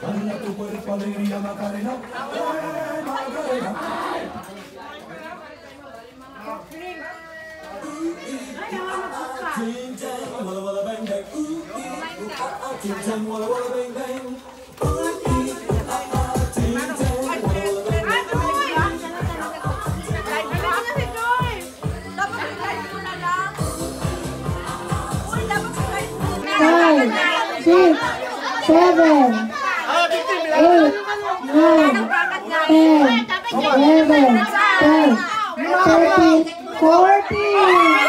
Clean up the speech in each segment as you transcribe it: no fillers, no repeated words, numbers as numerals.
Dale tu cuerpo alegría, Macarena. Macarena. Walla walla bang bang. Walla walla bang bang. Seven, 8, 9, 10, 11, 12, 13, 14.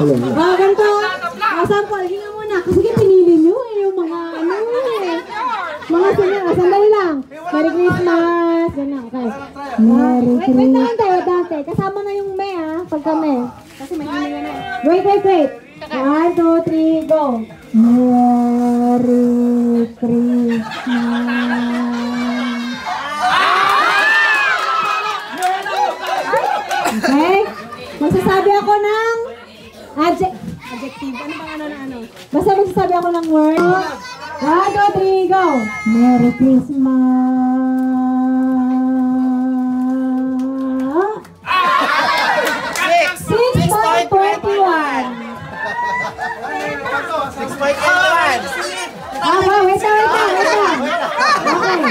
Ganito, sample, hinga muna. Kasi pinili nyo yung mga ano mga sandali lang. Merry Christmas. Yan na, okay. Merry Christmas. Wait, Dante. Kasama na yung me pagka me. Kasi may hininga na Wait. 1, 2, 3, go. Merry Christmas. Okay? Magsasabi ako ng adjective. Ano bang ano? Basta magsasabi ako ng word. 1, 2, 3, go! Merry Christmas! 6.21 6.21 wait lang. Okay.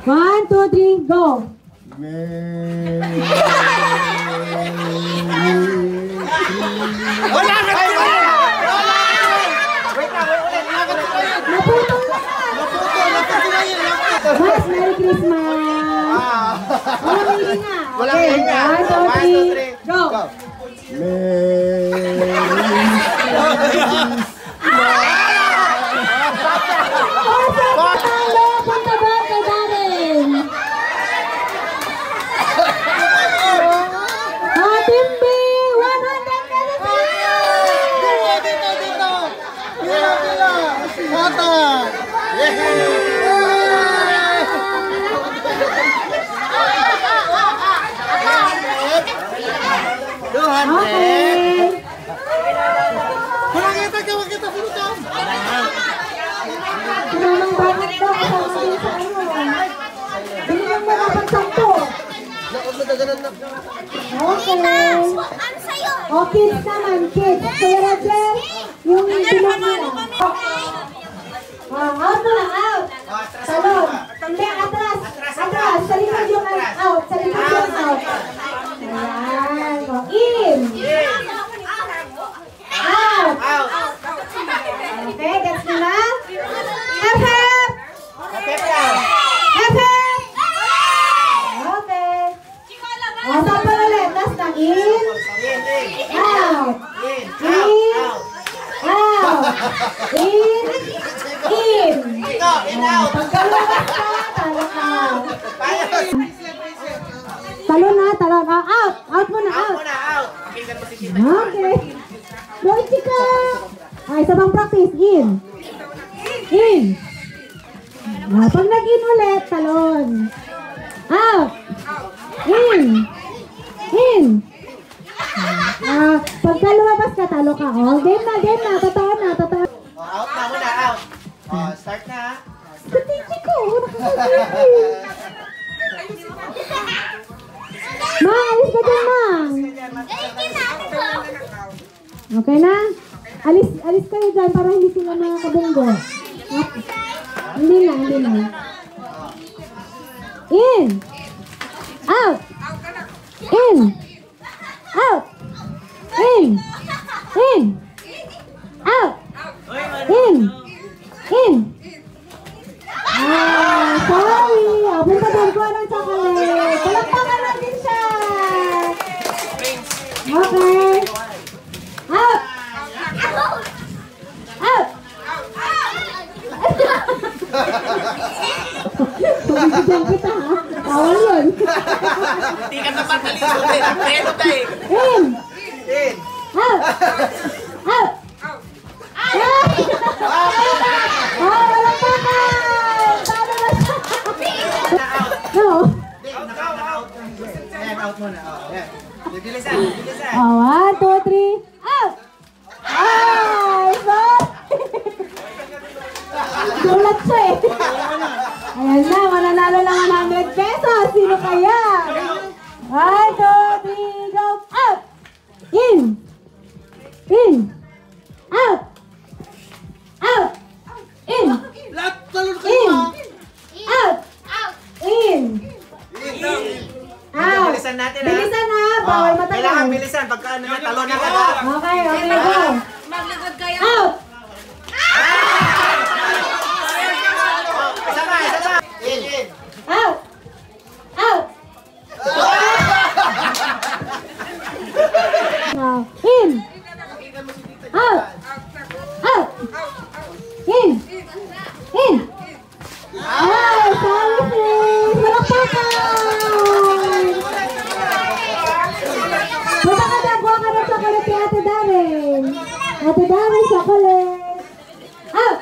1, 2, 3, go! Mas, Merry Christmas! Walang hihinga. Okay, 1, 2, 3, go! Punta ba kay Darren? Timby! 100 Okay. Kita pulutan. Sinamang bangat daw kasama din sa ano. Binigyan mo ng pagsampo. Okay. O, kids naman, kids. Kuya Roger, yung bilang nila. Out na lang, out. Talon. Hindi, atras. Atras. Sa likod yung out. Sa likod yung out. Ayan. O, in. Out. Okay, gets nyo na? In. In. Pagkalabas ka, talo ka. Talon na, talon. Out. Out muna, out. Okay. Boy, chika. Ay, isa bang practice? In. In. Pag nag-in ulit, talon. Out. In. In. Pagka lumabas ka, talo ka. Oh, game na. Totoo na. Out na muna, out. Start na. Sa teacher ko, nakakagigil. Mang, alis ka dyan, Mang. Okay na? Alis kayo dyan para hindi sila makakabunggo. Hindi na. In. Out. In. Out. In. In. Out. In. In. Sorry. Punta doon ko ng chocolate. Palakpakan natin siya. Okay. Out. Out. Pagkakita kita ha. Bawal yun. Hindi ka naman kalisutin. Pero tayo. In. In. Out. Out. Palakpakan. Talo na siya. No. Ayan, out muna. Ayan. Bilisan. 1, 2, 3, out! Ay! Gulat siya eh. Ayan na, mananalo lang 100 pesos. Sino kaya? 1, 2, 3, go! Out! In! In! Out! Out! In! In! Out! In! Out! Bilisan natin ha. Bilisan na! Bawal matagal. Kailangan bilisan. Pagka ano na, talon na ka ha. Okay, go! Magligod kayo. Out! Isa na. In. Out! Out! In! Out! Out! In! In! Ay, sorry please! Malakpakan! Punta ka na, buha ka ng chocolate kay Ate Darren. Ate Darren, chocolate! Out!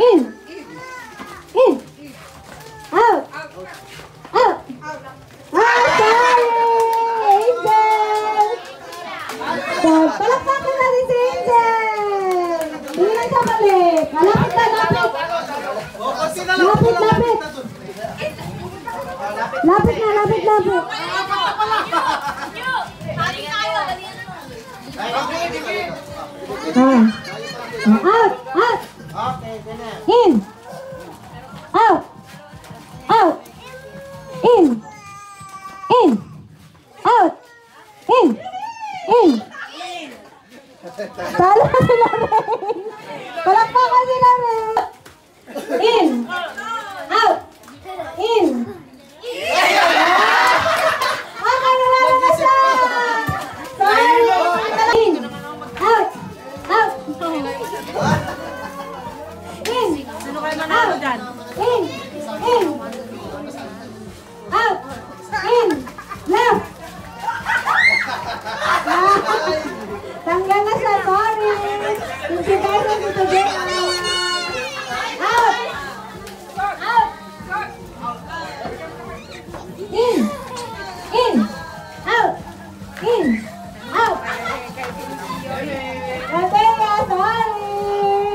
In! In! Out! Out! Ah, sorry! Angel! So, palakpakan natin si Angel! Hindi ng chocolate! Lapit na, lapit! Lapit! Out! Out! Okay, ganyan. In! Out! Out! In! In! Out! In! In! Talo ka sila rin! Palakpakan sila rin! In! Out! In! Okay, nanalo na siya! Sorry! In! Out! Out! In! Ano kayo manalo dyan? In! In! Out! In! Left! Tanggal na siya, sorry! Yung si Tyson dito din. Out! Out! In! In! Out! In! Out! Tadeya, sorry!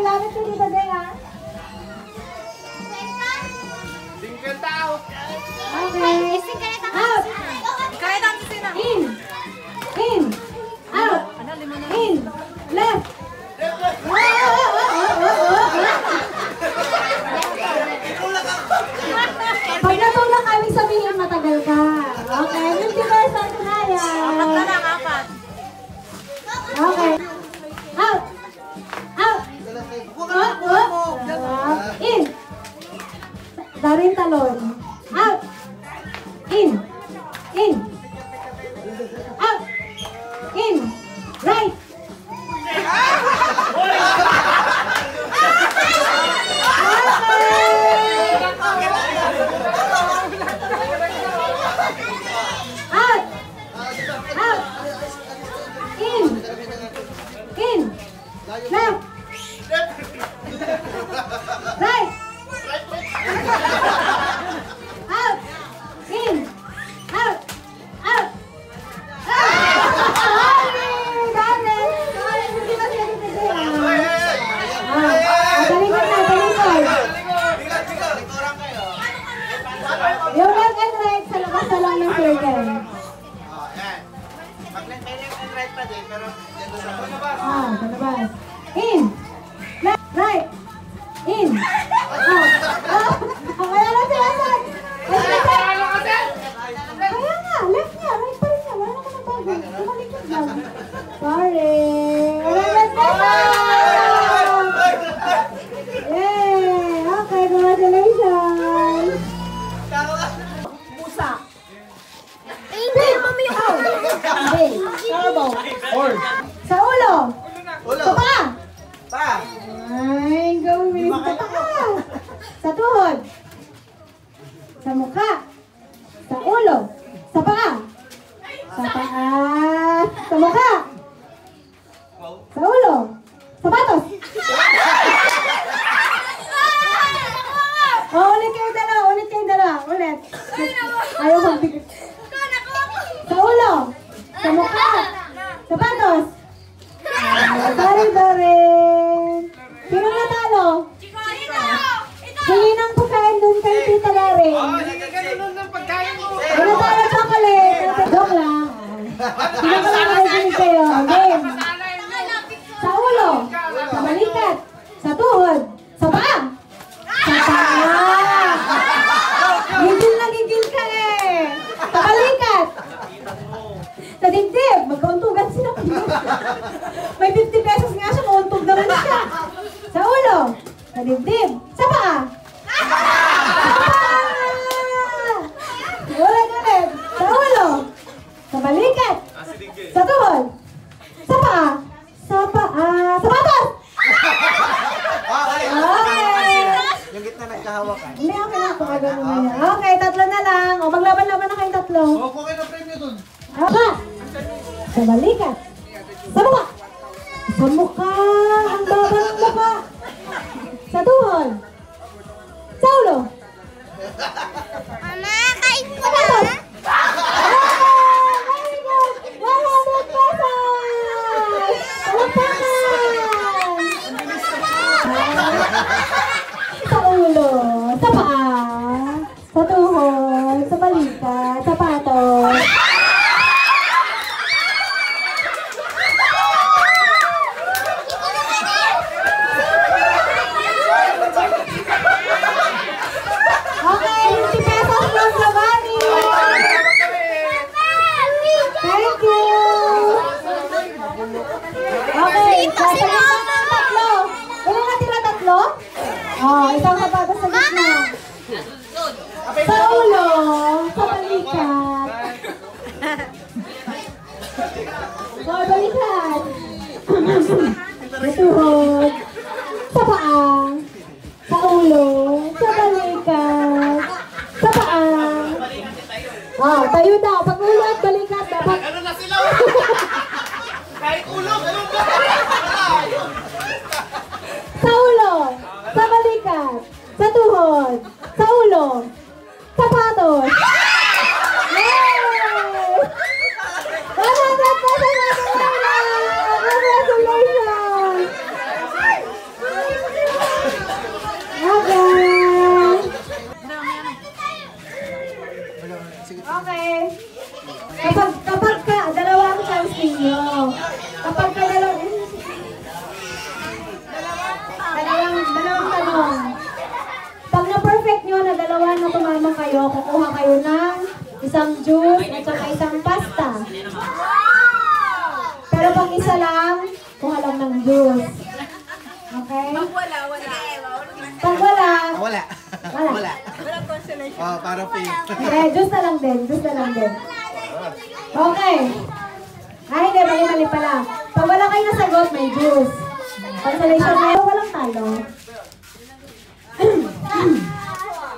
Lapit ko dito, Tadeya. Okay. Out! Kahit ang sisina. In! In! Out! In! Left! Pag natulak kami sabihin matagal ka. Okay, 50 pesos na yan. Apat na lang, apat. Okay. Out! Out! In! Darin talon. Out! In! In! Out! In! Right! pwede, pero dito sa Sa labas. In. Left, right. In. Kaya lang sila saan. Kaya nga, left niya, right pa rin niya. Wala naman ang bago. Tumalikod lang. Sorry. Yay! Okay, congratulations! Pusa. Hindi, mami yung Hindi, carbo. Sa ulo. Sa paa. Pa! Ay, gawin sa paa. Sa tuhod. Sa mukha. Sa ulo. Sa paa. Sa paa. Sa mukha. Sa ulo. Sapatos. Ulit kayong dalawa. Ulit. Ayaw magbigay. Sa ulo. Sa mukha. Sapatos. Sorry, Dorin. Sino natalo? Hingi ng pagkain dun kay Tita Dorin. Sino natalo chocolate? Joke lang. Sino ka lang nakikinig kayo? Game. Sa ulo. Sa balikat. Sa tuhod. Sa paa. Sa paa. Gigil ka eh. Sa balikat. Sa dibdib. Magkauntugan sila. May 50 pesos nga siya. Mauntog naman siya. Sa ulo. Sa dibdib. Sa paa. Sa paa. Ulit. Sa ulo. Sa balikat. Sa tuhod. Sa paa. Sa paa. Sapatos! Okay. Yung gitna nagkahawakan. Hindi, okay na. Pakagano na yan. Okay, tatlo na lang. O, maglaban-laban na kayong tatlo. Opo kayo na premyo dun. Apa? Sa balikat. Sa mukha. Sa mukha. Ang baba ng mukha. Sa tuhod. Sa ulo. Mama, kain ko na. Sapatos. Very good. 100 pesos. Palakpakan. Sa ulo. Sa paa. Sa tuhod. Sa balikat. Sapatos. Okay, 50 pesos from Giovanni. Thank you. Okay, sasagot na ng tatlo. Ilan natira, tatlo? Oh, isang sapatos sa gitna. Sa ulo, sa balikat. Sa balikat. Sa tuhod. Sa paa. Sa ulo. Sa balikat. Sa paa. Oh, tayo daw. Pag ulo at balikat, dapat... Ano na sila? Kahit ulo, ganun ba? Sa ulo, sa balikat, sa tuhod, sa ulo, sapatos. Yay! 100 pesos na congratulations! Okay. Kapag ka, dalawang chance ninyo. Kapag ka dalawang tanong. Pag na-perfect nyo na dalawa na tumama kayo, kukuha kayo ng isang juice at saka isang pasta. Pero pag isa lang, kuha lang ng juice. Okay? Wala. Pag wala, Wala. wala. Walang consolation. Oh, para free. Juice na lang din. Okay. Ay, hindi, mali pala. Pag wala kayo nasagot, may juice. Consolation na yun, walang talo.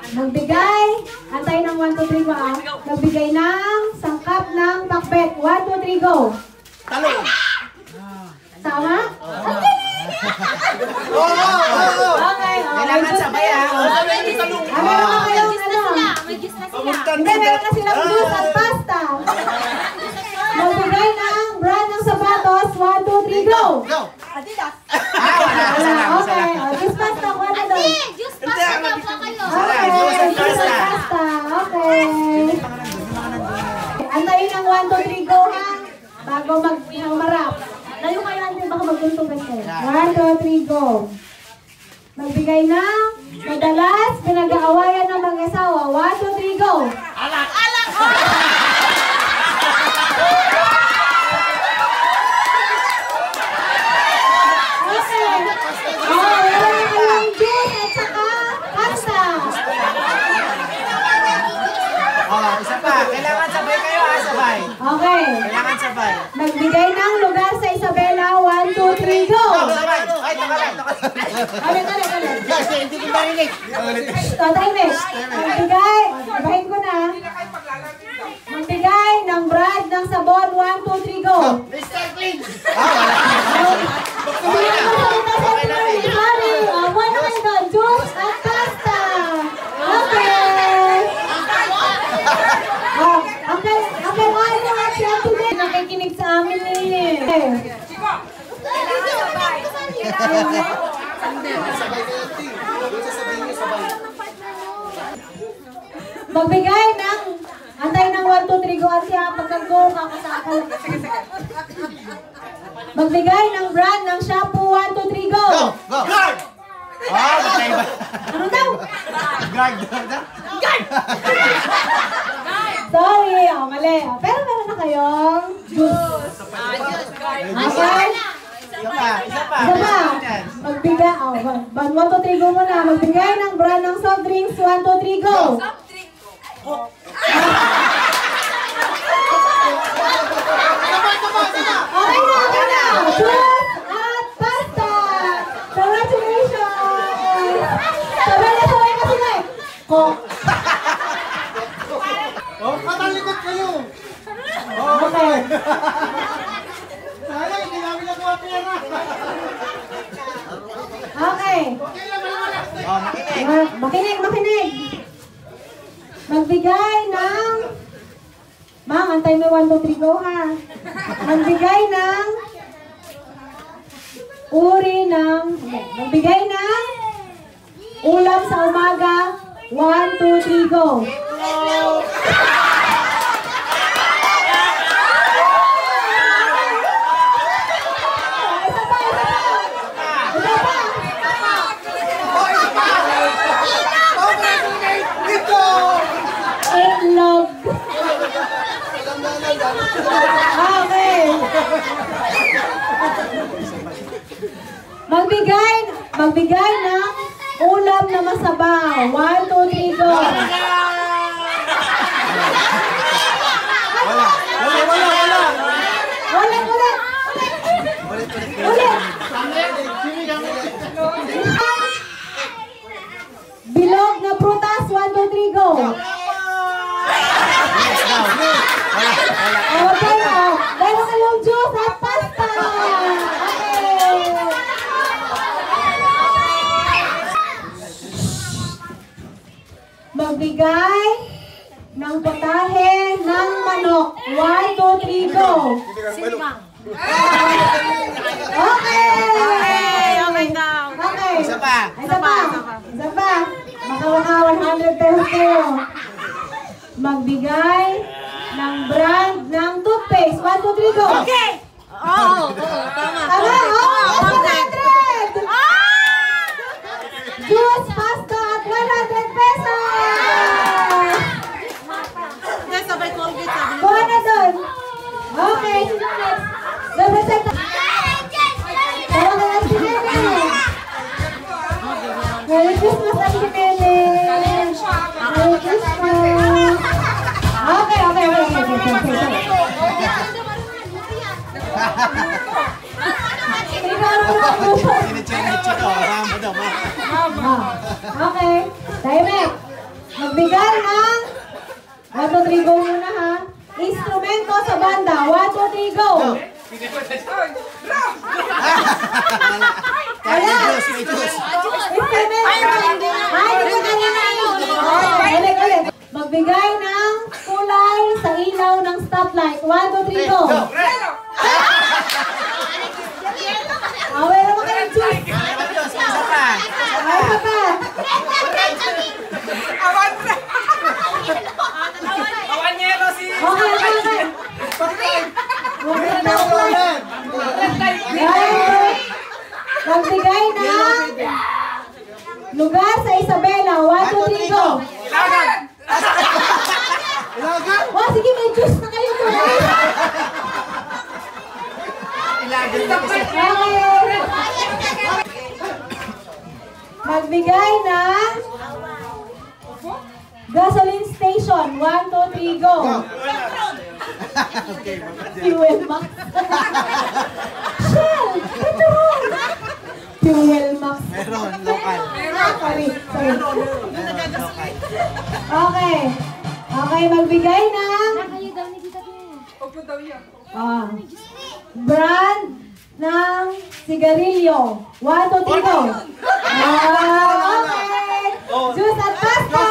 Nagbigay, antay ng 1, 2, 3, go ah. Nagbigay ng sangkap ng pakbet. 1, 2, 3, go. Talong. Tama? Ang galing! Oo. Okay, Kailangan sabay ah. meron ka kayong ano? May gis na sila. Hindi, meron na silang juice at pasta. Nagbigay ng brand ng sapatos. 1, 2, 3, go! Go. Adidas. Okay, juice pasta. Kuha na doon. Juice pasta daw po kayo. Okay, juice at pasta. Okay. Antayin ang 1, 2, 3, go ha. Bago marami. Basta. 1, 2, 3, go. Magbigay ng madalas pinag-aawayan ng mga asawa. 1, 2, 3, go. Alak! Alak! Okay. Oh, wala na kayong juice at saka pasta. Oh, isa pa. Kailangan sabay kayo ha, sabay. Okay. Kailangan sabay. Magbigay ng lugar sa Isabela. 1, 2, 3, go. Sabay. Ay, takalan. Ulit. Kasi hindi ko marinig. Tahimik. Magbigay. Bahin ko na. Magbigay ng brand ng sabon. 1, 2, 3, go. Recycling. Hindi na magsalita sa atin. Sorry. One na kayo doon. Juice at pasta. Okay. Okay. Ano ang siya today? Nakikinig sa amin eh. Magbigay ng antay ng 1, 2, 3, go at siya pagka-go kakasakal. Magbigay ng brand ng shampoo. 1, 2, 3, go. Go. Guard. Oh, magkaiba. Ano daw? Guard. Sorry, mali. Pero meron na kayong juice. Okay? Isa pa. Isa pa. Magbigay, 1, 2, 3, go muna. Magbigay ng brand ng soft drinks. 1, 2, 3, go. Okay na. Juice at pasta. Congratulations. Sabay kasi na eh. Oh, katalikot kayo. Okay. Sayang, hindi namin nakuha pera. Okay. Oh, makinig. Makinig. Magbigay ng... Ma'am, antay mo 1, 2, 3, go ha. Magbigay ng... Magbigay ng... Ulam sa umaga. 1, 2, 3, go. Itlog. Okay. Magbigay ng ulam na masabaw. 1, 2, 3, go. Bilog na prutas. 1, 2, 3, go. Okay, meron kayong juice at pasta. Okay. Magbigay ng potahe ng manok. 1, 2, 3, go. Okay. Isa pa. Baka 100 pesos kayo. Magbigay ng brand ng toothpaste. 1, 2, 3, go. Okay! Oo, tama. Tama, 100! Juice, pasta at 100 pesos! Sabay Colgate, sabi niyo. Kuha na doon. Okay. Represent na. Tawa ka lang si Nene. Merry Christmas ang si Nene. Merry Christmas. Okay. Okay. Tahimik. Magbigay ng 1, 2, 3, go muna ha. Instrumento sa banda. 1, 2, 3, go. May juice. Instrumento. Ay, hindi ka na yun. Ulit. Magbigay ng kulay sa ilaw ng stoplight. 1, 2, 3, go. Away naman kayo, juice. Isa pa. Ay, isa pa. Awanyero si... Okay. Okay. Lugar sa Isabela. 1, 2, 3, go! Oh, sige, may juice na kayo. Okay. Magbigay ng gasoline station. 1, 2, 3, go! Fuel Max. Shell! Petrol! Fuel Max. Meron, local. Sorry. Okay. Okay, magbigay ng brand ng sigarilyo. 1, 2, 3, go! Okay! Juice at pasta!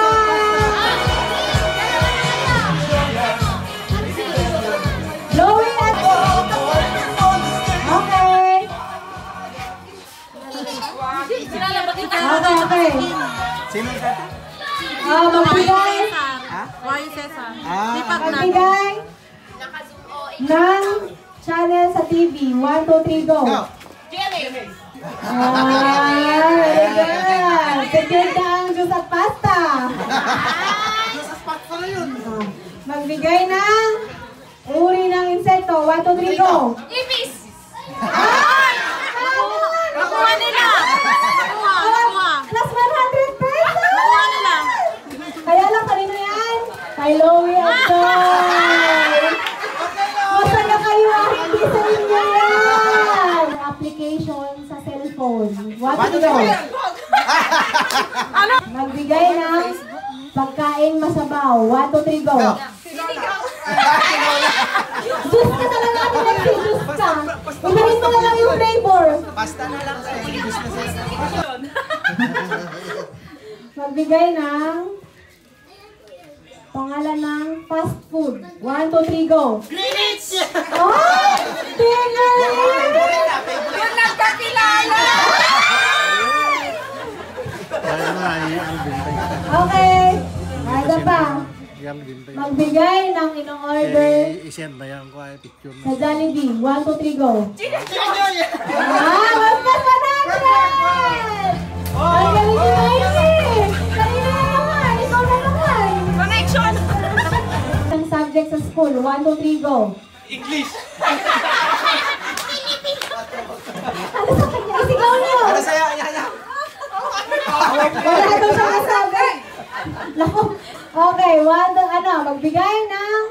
Lowy at okay! Okay. Sino yung dati? Magbigay Why Cesar? magbigay ng channel sa TV. 1, 2, 3, go! Very good! Secured na ang juice at pasta! Magbigay ng uri ng insekto. 1, 2, 3, go! Ibis! Nakuha nila! Nakuha! Plus 100 pesos! Nakuha nila! Kaya lang kanino yan? Kay Lowy at Joy! Masaya kayo hindi sa inyo yan! Application sa cellphone. 1, 2, 3, go! Magbigay ng pagkain masabaw. 1, 2, 3, go! Juice ka talaga, juice ka. Ilahin mo na lang yung flavor. Pasta na lang sa English na sa Magbigay ng pangalan ng fast food. 1, 2, 3, go! Greenwich! Oh! Tingnan! Yung nagkakilala! Okay. Ano pa? Magbigay ng in-order I-send na yan ko ay picture sa Jollibee. 1, 2, 3, go! Mas 100! Ang galing ni Mikey! Kanina na naman! Ikaw na naman! Connection! Ang subject sa school. 1, 2, 3, go! English! Ano sa kanya? Isigaw niyo! Ano sa'yo? Yan. Wala daw siya kasabi. Naku. Okay, magbigay ng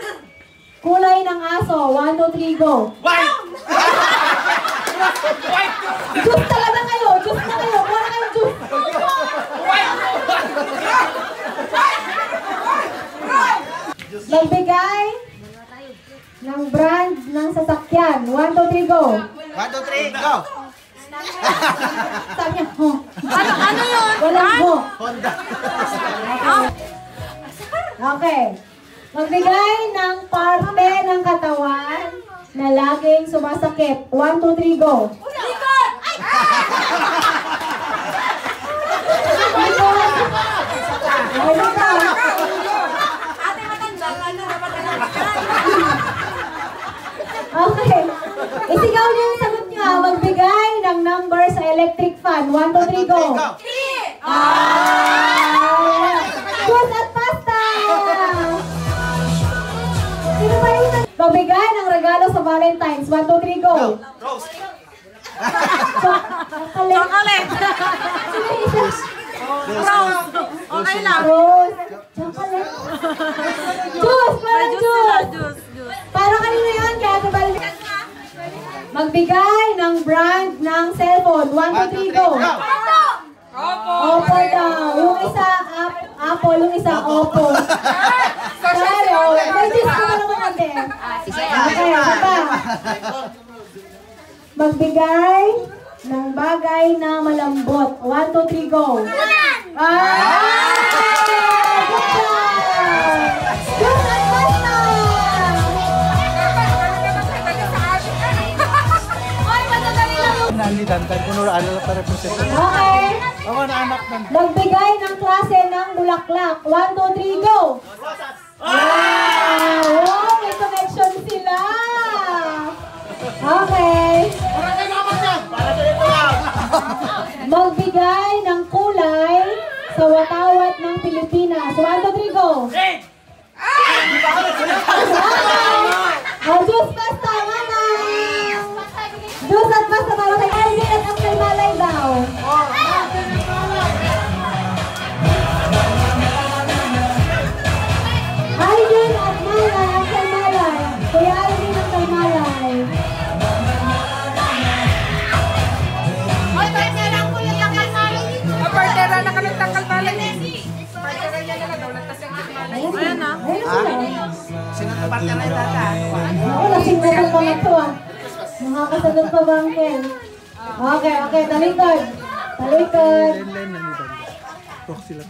kulay ng aso. 1, 2, 3, go! White! White! Juice talaga kayo! Juice na kayo! Kuha na kayong juice! Magbigay ng brand ng sasakyan. 1, 2, 3, go! 1, 2, 3, go! Sabi niya, ho. Ano yun? Walang ho. Honda. Okay. Magbigay ng parte ng katawan na laging sumasakit. 1, 2, 3, go! Likod! Ay! Ate matanda ka na dapat Okay. Isigaw niyo yung sagot niyo. Magbigay ng number sa electric fan. 1, 2, 3, go! Juice at pasta! Sino ba yung magbigay ng regalo sa Valentine's? 1, 2, 3, go! Rose. Chocolate. Chocolate! Sino yung isa? Rose! Okay lang. Rose. Chocolate. Juice! Parang Juice sila, juice! juice. Para kanino yun? Kaya kabal... Magbigay ng brand ng cellphone. 1, 2, 3, go! Oppo daw. Yung isa, Apple. Yung isa, Oppo. Pero, may juice ko na naman ate. Okay, ano pa? Magbigay ng bagay na malambot. 1, 2, 3, go! Good job! Juice at pasta! Nalidantan ko nung ano pa represent. Okay. Ako na anak ng Magbigay ng klase ng bulaklak. 1, 2, 3, go! Wow! May connection sila! Okay. Magbigay ng kulay sa watawat ng Pilipinas. 1, 2, 3, go! Oh, juice basta, manang! Juice at basta para kay Alvin at ang kay Malay daw. Alvin at Malay, ang kay Malay. Kuya Alvin at kay Malay. Hoy, partner lang po yung takal malay dito. Partnera na kami takal malay. Partnera niya na daw. Nagtas yung malay. Ayan na. Ayun sila. Sino to partner na tata? Ako, lasing na ng mga ito ah. Nakakasunod pa ba ang Ken? Okay, okay, talikod. Talikod. Line na nito. Proxy lang.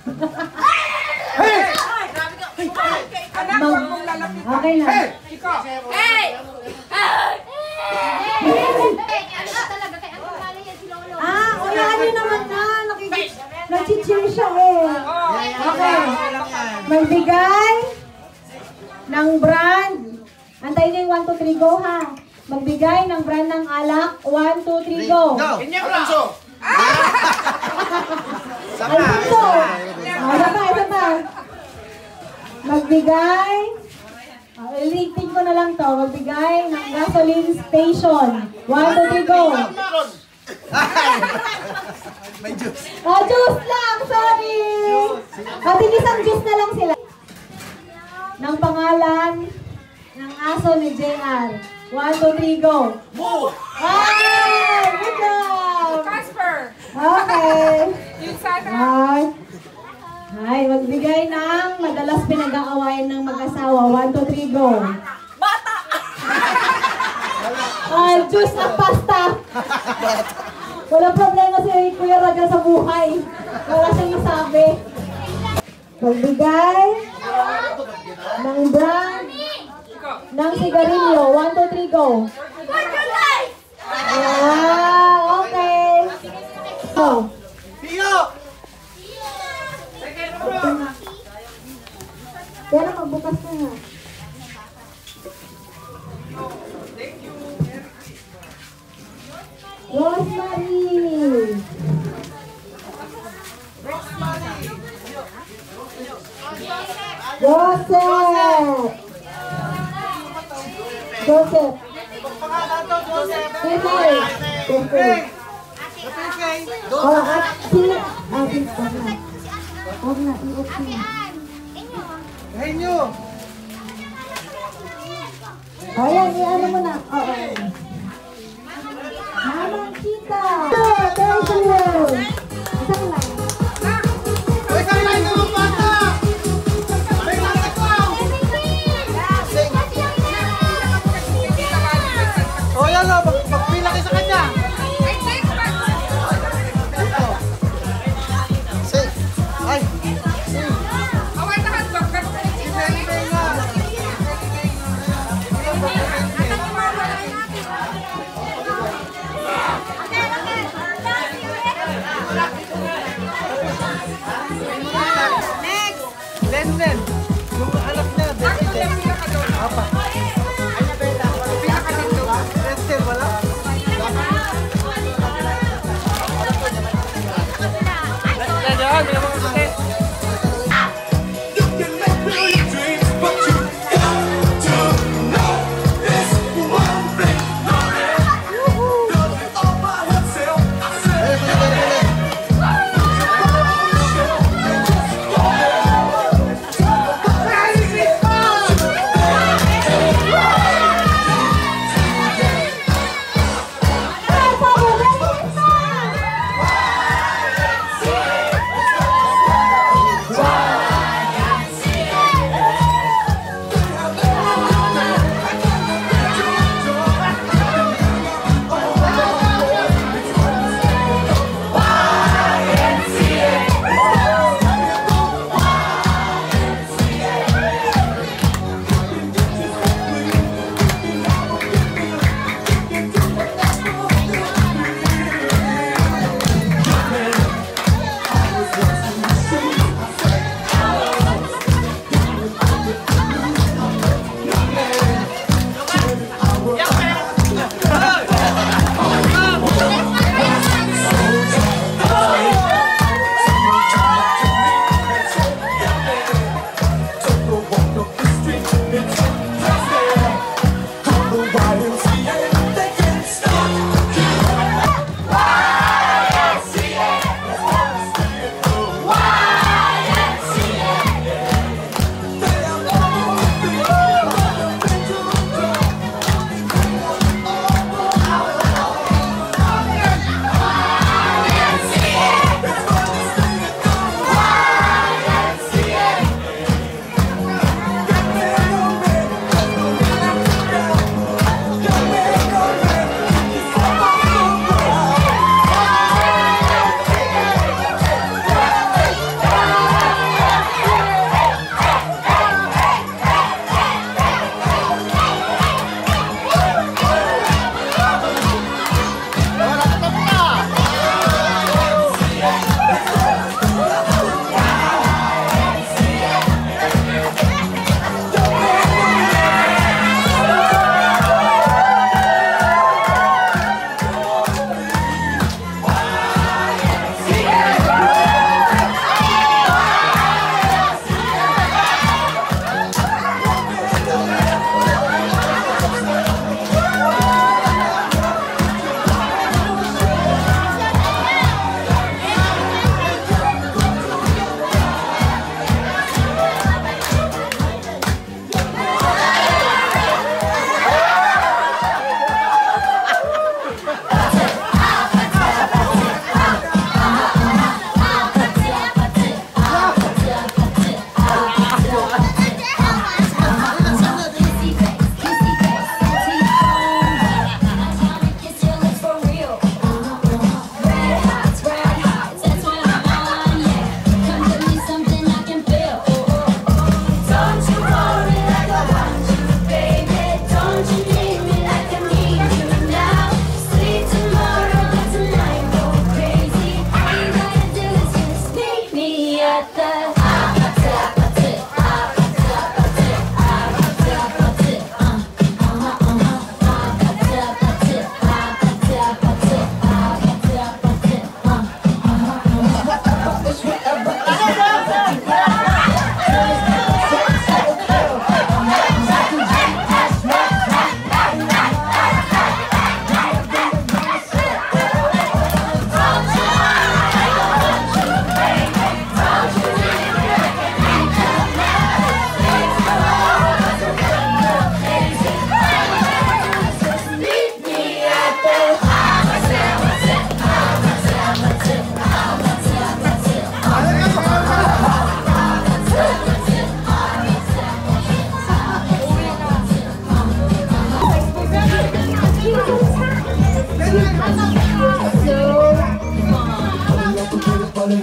Anak, huwag mong lalapit. Okay na. Hey! Ano ka talaga kay Uncle Malay yan si Lolo? Ah, unahan niyo naman na. Nag-cheer siya eh. Okay. Magbigay ng brand. Antayin niyo yung 1, 2, 3, go ha. Magbigay ng brand ng alak. 1, 2, 3, go. Inyo, Alonso! Ay, dito. Isa pa, isa pa. Magbigay. Ilitin ko na lang to. Magbigay ng gasoline station. 1, 2, 3, go. May juice. Oh, juice lang. Sorry. At isang juice na lang sila. Ng pangalan ng aso ni JR. 1, 2, 3, go. Ay! Good job! Casper. Okay. Yung sana. Ay, magbigay ng madalas pinag-aawayan ng mag-asawa. 1, 2, 3, go. Bata! Ay, juice at pasta. Wala problema si Kuya Raja sa buhay. Wala siyang isabi. Magbigay ng brand ng sigarilyo. 1, 2, 3, go. Yeah, okay. Oh. Pio! Pero magbukas na nga. Rosemary. Joseph. Joseph. Pinoy. Joseph. Oh, at si... Huwag na, iot na. Henyo! Ayan, i-ano mo na. Oo. Mamang kita. Thank you. Isang lang. Uy, kailan ka mga bata? May bata ko! O yan o, magpila kayo sa kanya. Ay! Away na handbag. Len, yung anak niya, Destin. Apa? Destin, wala? You can make real your dreams, but you got to know this one thing. Does it all by herself? I said,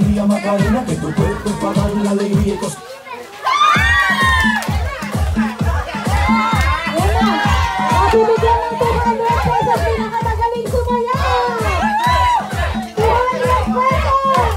alegría Macarena, que tu cuerpo es para dar la alegría. Bibigyan ng 200 pesos pinakamagaling sumayaw! 200 pesos!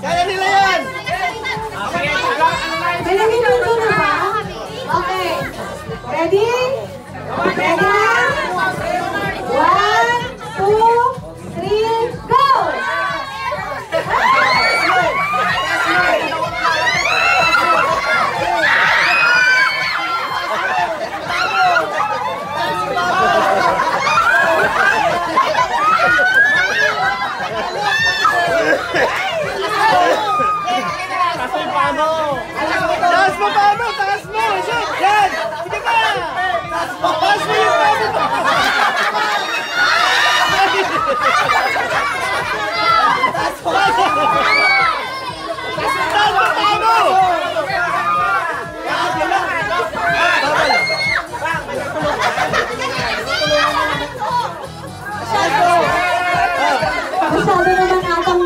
Kaya nila yan! May naging na ba? Okay. Ready? Ready na? 1, 2, 3, go! Taas mo pa mo! Taas mo! Yan! Sige pa! Taas mo yung pamo mo! Taas mo pa mo! Masyado naman atang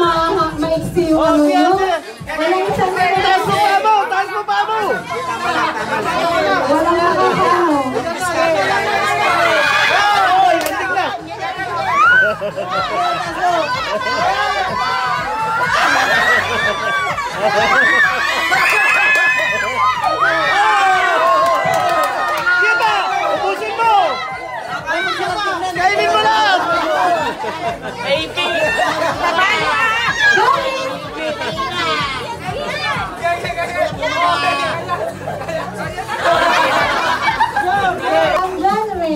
maiksi yung ano yun. Walang isang Taas mo pa mo! Taas mo pa mo! walang nakakano. Oy! Lantik na! Sige ba? Ubusin mo! Kainin mo lang! Ang genre.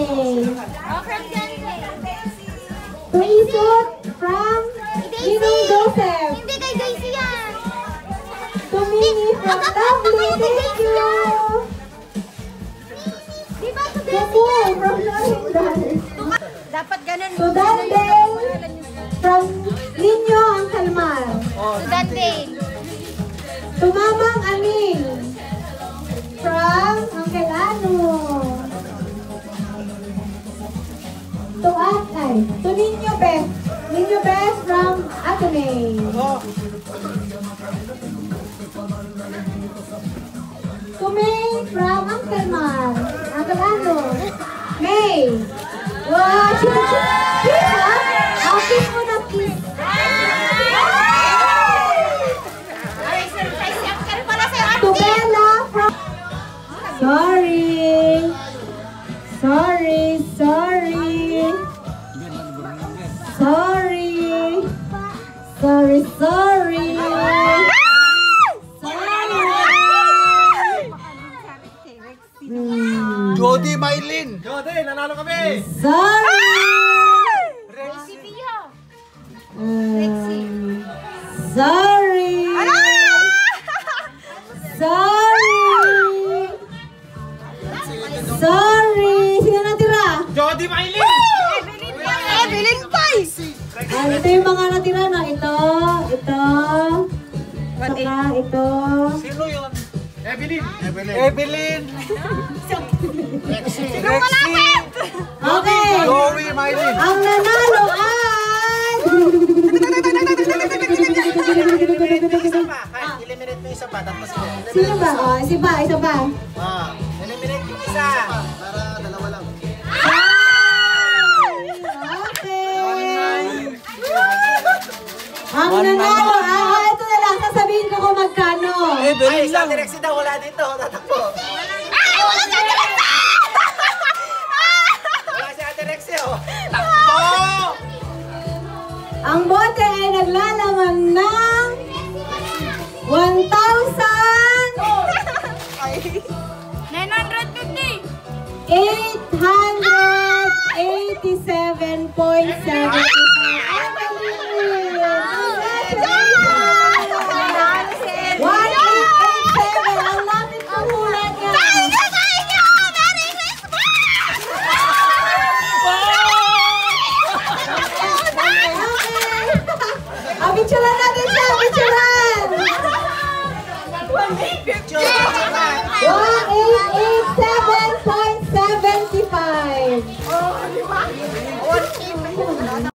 Tuisot from Ninong Joseph. Hindi kay Daisy yan. Tumini from Lovely. Thank you. Di ba to Tumu from Lorindan. dapat ganun. Sudandel from Ninyo ang Kalmar. Sudandel. Tumamang Aning from Uncle Ano. To Ninyo Best. Ninyo Best from Atenay. To May from Uncle Mar. Uncle Ano. May. Wow, kiss ha? Kiss mo na kiss. Ay, surprise yan. Kaya pala sa'yo, ate. To Bella from... Sorry. Sorry. Jody Maylin! Jody, nanalo kami! Sorry. Si Pio. Sorry. Sorry. Sino natira? Jody Maylin! Evelyn Pai. Ito yung mga natira na ito, saka ito. Sino yun? Evelyn! Sino malapit? Okay. Joey Maylin! Ang nanalo ay... pa, tapos sila. Sino ba? Oh, isa pa. Eliminate yung isa. Para dalawa lang. Okay. Ang nanalo, ito na lang, sasabihin ko kung magkano. Ay, sa Direxie daw, wala dito. Tatakbo. Wala si Ate Rexie, oh. Ang bote ay naglalaman ng 1887.75.